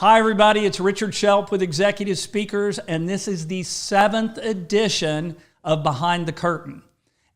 Hi, everybody. It's Richard Schelp with Executive Speakers, and this is the 7th edition of Behind the Curtain.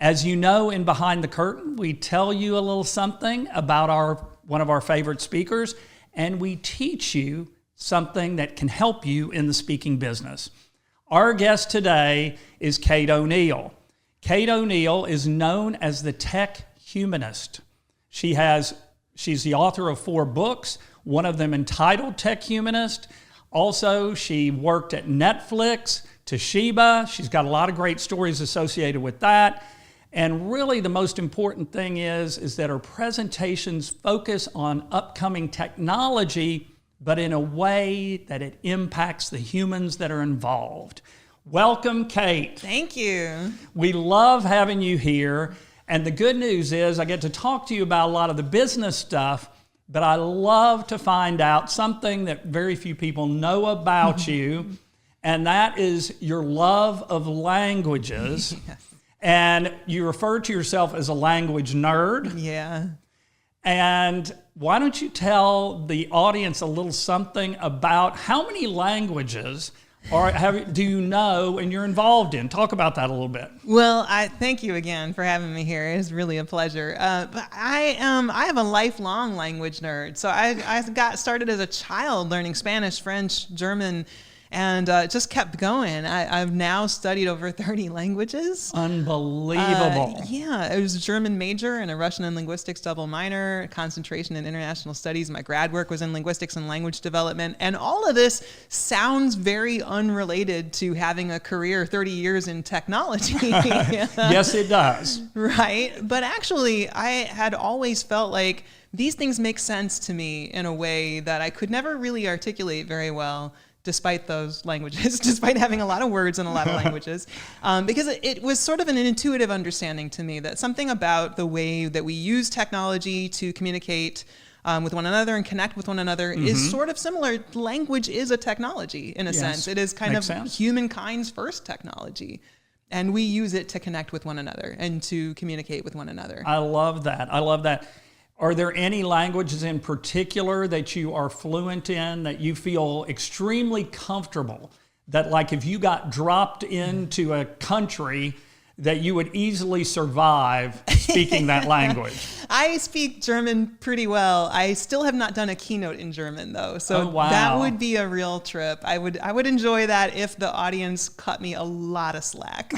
As you know, in Behind the Curtain, we tell you a little something about one of our favorite speakers, and we teach you something that can help you in the speaking business. Our guest today is Kate O'Neill. Kate O'Neill is known as the Tech Humanist. She's the author of 4 books, one of them entitled Tech Humanist. Also, she worked at Netflix, Toshiba. She's got a lot of great stories associated with that. And really the most important thing is that her presentations focus on upcoming technology, but in a way that it impacts the humans that are involved. Welcome, Kate. Thank you. We love having you here. And the good news is I get to talk to you about a lot of the business stuff, but I love to find out something that very few people know about you, and that is your love of languages. Yes. And you refer to yourself as a language nerd. Yeah. And why don't you tell the audience a little something about how many languages do you know and you're involved in? Talk about that a little bit. Well, I thank you again for having me here. It's really a pleasure. But I have a lifelong language nerd. So I got started as a child learning Spanish, French, German, and just kept going. I've now studied over 30 languages. Unbelievable. Yeah, it was a German major and a Russian and linguistics double minor, concentration in international studies. My grad work was in linguistics and language development. And all of this sounds very unrelated to having a career 30 years in technology. Yes, it does. Right. But actually, I had always felt like these things make sense to me in a way that I could never really articulate very well, despite those languages, despite having a lot of words in a lot of languages, because it was sort of an intuitive understanding to me that something about the way that we use technology to communicate with one another and connect with one another is sort of similar. Language is a technology in a sense. It is kind of humankind's first technology. And we use it to connect with one another and to communicate with one another. I love that. I love that. Are there any languages in particular that you are fluent in, that you feel extremely comfortable, that like if you got dropped into a country, that you would easily survive speaking that language? I speak German pretty well. I still have not done a keynote in German though, so wow. That would be a real trip. I would enjoy that if the audience cut me a lot of slack.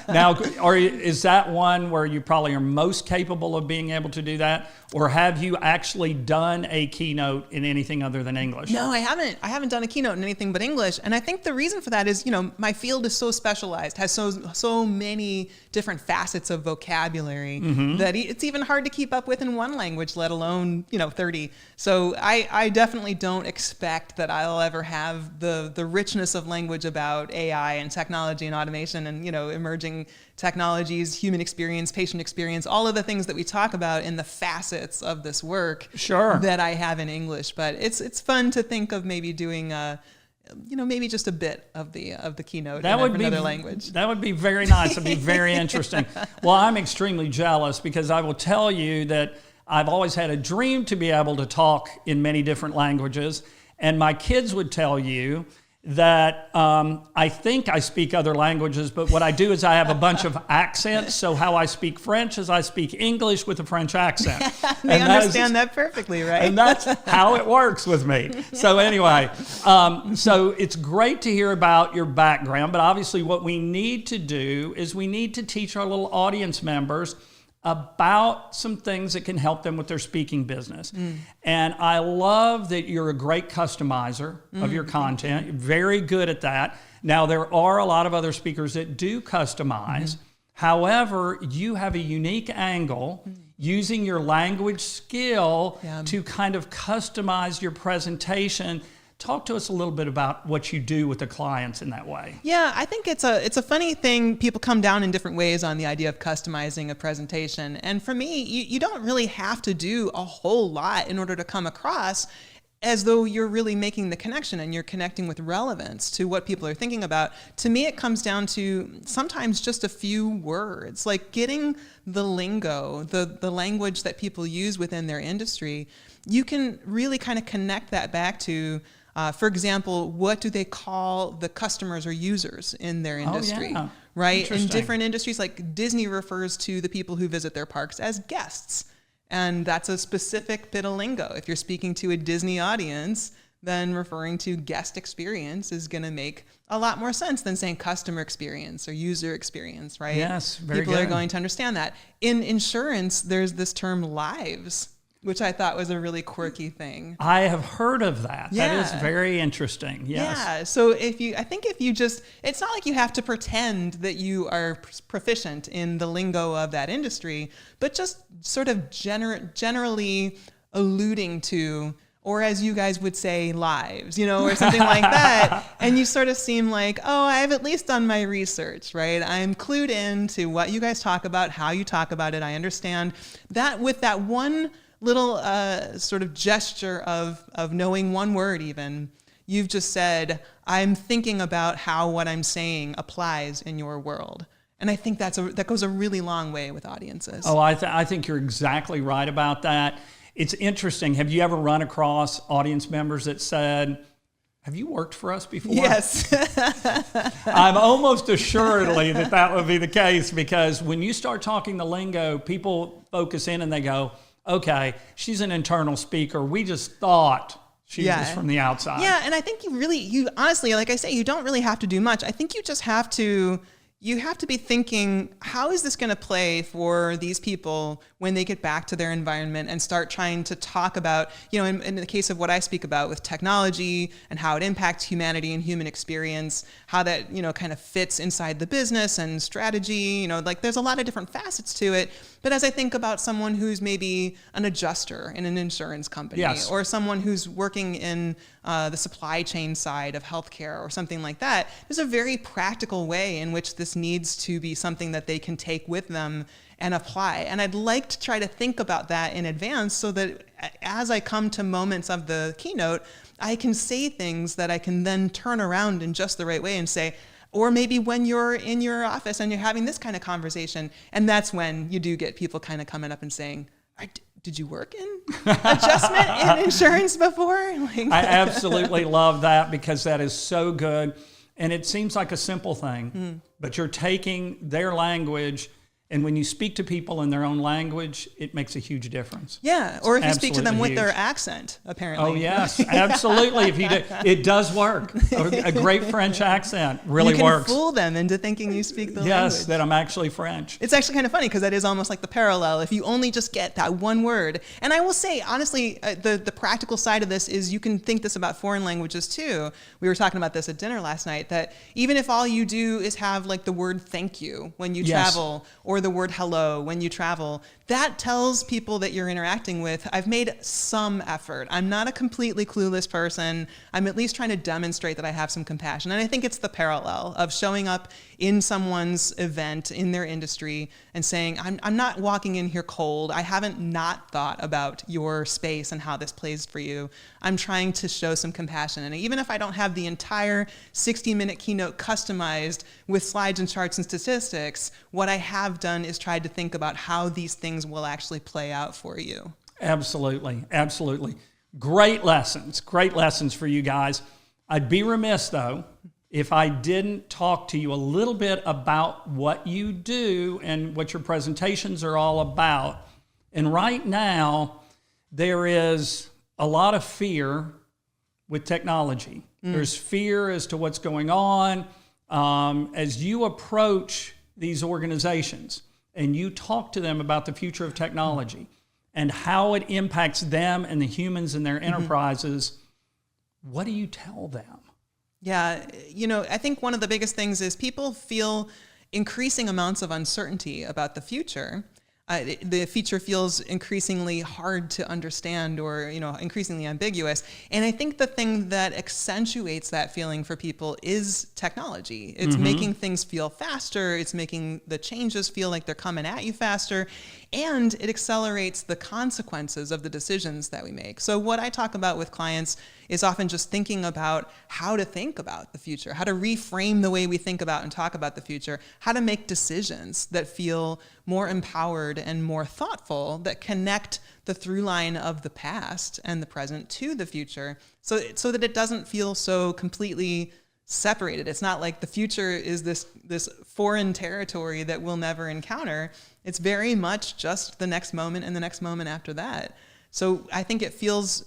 Now, is that one where you probably are most capable of being able to do that? Or have you actually done a keynote in anything other than English? No, I haven't. I haven't done a keynote in anything but English. And I think the reason for that is, my field is so specialized, has so many different facets of vocabulary that it's even hard to keep up with in one language, let alone, 30. So I definitely don't expect that I'll ever have the richness of language about AI and technology and automation and, emerging technologies, human experience, patient experience, all of the things that we talk about in the facets of this work that I have in English. But it's fun to think of maybe doing maybe just a bit of the keynote in another language. That would be very nice. It'd be very interesting. Well, I'm extremely jealous because I will tell you that I've always had a dream to be able to talk in many different languages. And my kids would tell you that I think I speak other languages, but what I do is I have a bunch of accents. So how I speak French is I speak English with a French accent. They understand that perfectly, right? And that's how it works with me. So anyway, so it's great to hear about your background, but obviously what we need to do is we need to teach our little audience members about some things that can help them with their speaking business. And I love that you're a great customizer of your content. You're very good at that. Now, there are a lot of other speakers that do customize. However, you have a unique angle using your language skill to kind of customize your presentation. Talk to us a little bit about what you do with the clients in that way. Yeah, I think it's a funny thing. People come down in different ways on the idea of customizing a presentation. And for me, you don't really have to do a whole lot in order to come across as though you're really making the connection and you're connecting with relevance to what people are thinking about. To me, it comes down to sometimes just a few words, like getting the lingo, the language that people use within their industry. You can really kind of connect that back to, for example, what do they call the customers or users in their industry, right? In different industries, like Disney refers to the people who visit their parks as guests. And that's a specific bit of lingo. If you're speaking to a Disney audience, then referring to guest experience is going to make a lot more sense than saying customer experience or user experience, right? Yes, very good. People are going to understand that. In insurance, there's this term lives, which I thought was a really quirky thing. I have heard of that. Yeah. That is very interesting. Yes. Yeah. So I think if you just, it's not like you have to pretend that you are proficient in the lingo of that industry, but just sort of generally alluding to, or as you guys would say, lives, or something like that. And you sort of seem like, oh, I've at least done my research, right? I'm clued in to what you guys talk about, how you talk about it. I understand that with that one little sort of gesture of knowing one word even, you've just said, I'm thinking about how what I'm saying applies in your world. And I think that goes a really long way with audiences. Oh, I think you're exactly right about that. It's interesting. Have you ever run across audience members that said, have you worked for us before? Yes. I'm almost assuredly that would be the case, because when you start talking the lingo, people focus in and they go, okay, she's an internal speaker. We just thought she was from the outside. Yeah, and I think you honestly, like I say, you don't really have to do much. I think you just have to be thinking, how is this going to play for these people when they get back to their environment and start trying to talk about, in the case of what I speak about with technology and how it impacts humanity and human experience, how that, kind of fits inside the business and strategy, like there's a lot of different facets to it. But as I think about someone who's maybe an adjuster in an insurance company, or someone who's working in the supply chain side of healthcare or something like that, there's a very practical way in which this needs to be something that they can take with them and apply. And I'd like to try to think about that in advance so that as I come to moments of the keynote, I can say things that I can then turn around in just the right way and say, or maybe when you're in your office and you're having this kind of conversation, and that's when you do get people kind of coming up and saying, did you work in adjustment in insurance before? I absolutely love that, because that is so good. And it seems like a simple thing, but you're taking their language, and when you speak to people in their own language, it makes a huge difference. Yeah, or if you speak to them with their accent, apparently. Oh, yes, absolutely. If you do, it does work. A great French accent really works. You can fool them into thinking you speak the language. Yes, that I'm actually French. It's actually kind of funny, because that is almost like the parallel. If you only just get that one word. And I will say, honestly, the practical side of this is you can think this about foreign languages too. We were talking about this at dinner last night, that even if all you do is have like the word thank you when you travel, or the word hello when you travel, that tells people that you're interacting with, I've made some effort. I'm not a completely clueless person. I'm at least trying to demonstrate that I have some compassion. And I think it's the parallel of showing up in someone's event, in their industry, and saying, I'm not walking in here cold. I haven't not thought about your space and how this plays for you. I'm trying to show some compassion. And even if I don't have the entire 60-minute keynote customized with slides and charts and statistics, what I have done is tried to think about how these things will actually play out for you. Absolutely, absolutely. Great lessons for you guys. I'd be remiss, though, if I didn't talk to you a little bit about what you do and what your presentations are all about. And right now, there is a lot of fear with technology. There's fear as to what's going on. As you approach these organizations and you talk to them about the future of technology and how it impacts them and the humans in their enterprises, what do you tell them? Yeah, I think one of the biggest things is people feel increasing amounts of uncertainty about the future. The future feels increasingly hard to understand, or increasingly ambiguous. And I think the thing that accentuates that feeling for people is technology. It's making things feel faster. It's making the changes feel like they're coming at you faster. and it accelerates the consequences of the decisions that we make. So what I talk about with clients is often just thinking about how to think about the future, how to reframe the way we think about and talk about the future, how to make decisions that feel more empowered and more thoughtful, that connect the through line of the past and the present to the future, so that it doesn't feel so completely separated. It's not like the future is this foreign territory that we'll never encounter. It's very much just the next moment and the next moment after that. So I think it feels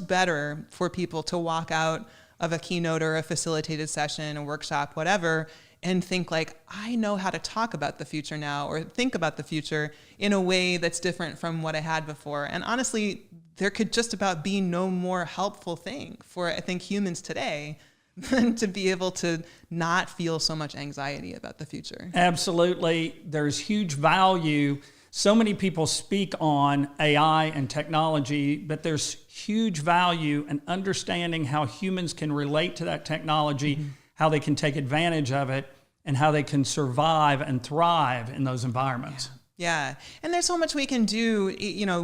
better for people to walk out of a keynote or a facilitated session, a workshop, whatever, and think like, I know how to talk about the future now, or think about the future in a way that's different from what I had before. And honestly, there could just about be no more helpful thing for, I think, humans today than to be able to not feel so much anxiety about the future. Absolutely. There's huge value. So many people speak on AI and technology, but there's huge value in understanding how humans can relate to that technology, how they can take advantage of it, and how they can survive and thrive in those environments. Yeah. And there's so much we can do,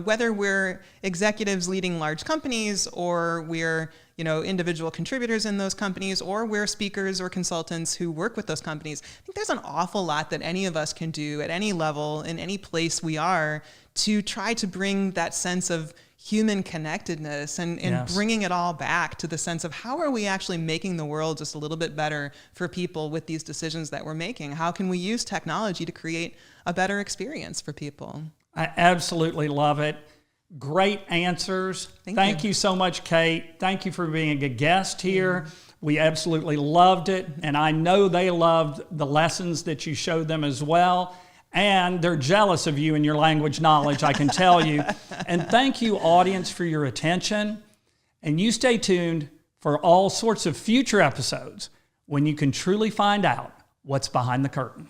whether we're executives leading large companies, or we're, individual contributors in those companies, or we're speakers or consultants who work with those companies. I think there's an awful lot that any of us can do at any level, in any place we are, to try to bring that sense of human connectedness and Yes. bringing it all back to the sense of how are we actually making the world just a little bit better for people with these decisions that we're making? How can we use technology to create a better experience for people? I absolutely love it. Great answers. Thank you so much, Kate. Thank you for being a guest here. We absolutely loved it, and I know they loved the lessons that you showed them as well. And they're jealous of you and your language knowledge, I can tell you. And thank you, audience, for your attention. And you stay tuned for all sorts of future episodes when you can truly find out what's behind the curtain.